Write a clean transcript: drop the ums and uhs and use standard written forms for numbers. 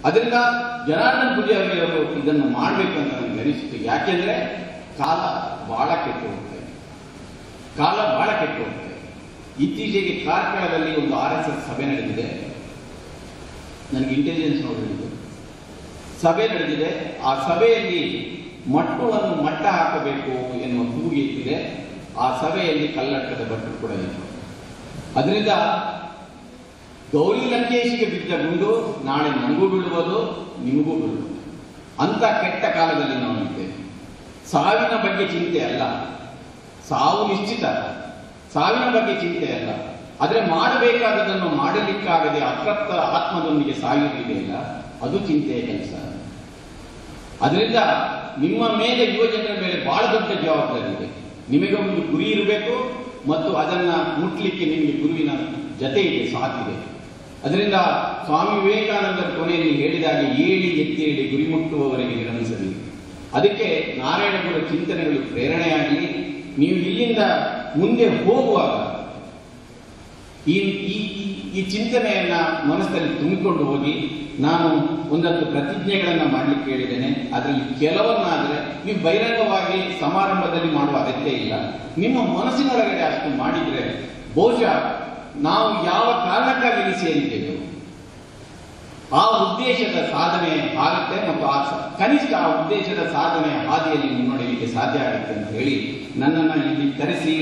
ಅದರಿಂದ ಜನಾರ್ದನ್ ಪೂಜಾರಿ ಅವರು ಇದನ್ನು ಮಾಡಬೇಕು ಅಂತ ನನಗೆ ಅನಿಸಿತು. ಯಾಕೆಂದ್ರೆ ಕಾಲ ಬಹಳ ಕೆಟ್ಟು ಹೋಗ್ತಾ ಇದೆ. ಕಾಲ ಬಹಳ ಕೆಟ್ಟು ಹೋಗ್ತಾ ಇದೆ. ಇತ್ತೀಚೆಗೆ ಕಾರ್ಕಳದಲ್ಲಿ ಒಂದು RSS ಸಭೆ ನಡೆದಿದೆ. ನನಗೆ ಇಂಟೆಲಿಜೆನ್ಸ್ ನೋಡಿದ್ದು ಸಭೆ ನಡೆದಿದೆ. ಆ ಸಭೆಯಲ್ಲಿ ಮಟ್ಟವನ್ನು ಮಟ್ಟ ಹಾಕಬೇಕು ಎನ್ನುವ ಕೂಗಿ ಇಟ್ಟಿದೆ. ಆ ಸಭೆಯಲ್ಲಿ ಕಲ್ಲಡ್ಕದ ಭಟ್ರು ಕೂಡ ಇತ್ತು. ಅದರಿಂದ ಗೌರಿ ಲಂಕೇಶಿಗೆ ಬಿದ್ದ ಗುಂಡು ನಾಳೆ ನನಗೂ ಬೀಳುವುದು, ನಿಮಗೂ ಬೀಳುವುದು. ಅಂತ ಕೆಟ್ಟ ಕಾಲದಲ್ಲಿ ನಾವು ಇದ್ದೇವೆ. ಸಾವಿನ ಬಗ್ಗೆ ಚಿಂತೆ ಅಲ್ಲ, ಸಾವು ನಿಶ್ಚಿತ, ಸಾವಿನ ಬಗ್ಗೆ ಚಿಂತೆ ಅಲ್ಲ. ಆದರೆ ಮಾಡಬೇಕಾದದನ್ನು ಮಾಡಲಿಕ್ಕಾಗದೆ ಅತೃಪ್ತ ಆತ್ಮದೊಂದಿಗೆ ಸಾಯುವುದಿದೆಯಲ್ಲ, ಅದು ಚಿಂತೆಯ ಕೆಲಸ. ಅದರಿಂದ ನಿಮ್ಮ ಮೇಲೆ, ಯುವಜನರ ಮೇಲೆ ಬಹಳ ದೊಡ್ಡ ಜವಾಬ್ದಾರಿ ಇದೆ. ನಿಮಗೆ ಒಂದು ಗುರಿ ಇರಬೇಕು ಮತ್ತು ಅದನ್ನ ಮುಟ್ಲಿಕ್ಕೆ ನಿಮಗೆ ಗುರುವಿನ ಜತೆ ಇದೆ, ಸಾಥಿದೆ. ಅದರಿಂದ ಸ್ವಾಮಿ ವಿವೇಕಾನಂದರ ಕೊನೆಯಲ್ಲಿ ಹೇಳಿದಾಗೆ ಏಳಿ ಎತ್ತೇಳಿ ಗುರಿ ಮುಟ್ಟುವವರೆಗೆ ವಿರಮಿಸಲಿ. ಅದಕ್ಕೆ ನಾರಾಯಣಗುರ ಚಿಂತನೆಗಳು ಪ್ರೇರಣೆಯಾಗಲಿ. ನೀವು ಇಲ್ಲಿಂದ ಮುಂದೆ ಹೋಗುವಾಗ ಈ ಚಿಂತನೆಯನ್ನ ಮನಸ್ಸಲ್ಲಿ ತುಂಬಿಕೊಂಡು ಹೋಗಿ. ನಾನು ಒಂದಷ್ಟು ಪ್ರತಿಜ್ಞೆಗಳನ್ನ ಮಾಡಲಿಕ್ಕೆ ಹೇಳಿದ್ದೇನೆ. ಅದರಲ್ಲಿ ಕೆಲವನ್ನಾದರೆ ನೀವು ಬಹಿರಂಗವಾಗಿ ಸಮಾರಂಭದಲ್ಲಿ ಮಾಡುವ ಅಗತ್ಯ ಇಲ್ಲ. ನಿಮ್ಮ ಮನಸ್ಸಿನೊಳಗಡೆ ಅಷ್ಟು ಮಾಡಿದ್ರೆ ಬಹುಶಃ ನಾವು ಯಾವ ಕಾರಣಕ್ಕಾಗಿ ಇಲ್ಲಿ ಸೇರಿದ್ದೇವೆ ಆ ಉದ್ದೇಶದ ಸಾಧನೆ ಆಗುತ್ತೆ ಮತ್ತು ಕನಿಷ್ಠ ಆ ಉದ್ದೇಶದ ಸಾಧನೆಯ ಹಾದಿಯಲ್ಲಿ ಮುನ್ನಡೆಯಲಿಕ್ಕೆ ಸಾಧ್ಯ ಆಗುತ್ತೆ ಅಂತ ಹೇಳಿ ನನ್ನನ್ನು ಇಲ್ಲಿ ಕರೆಸಿ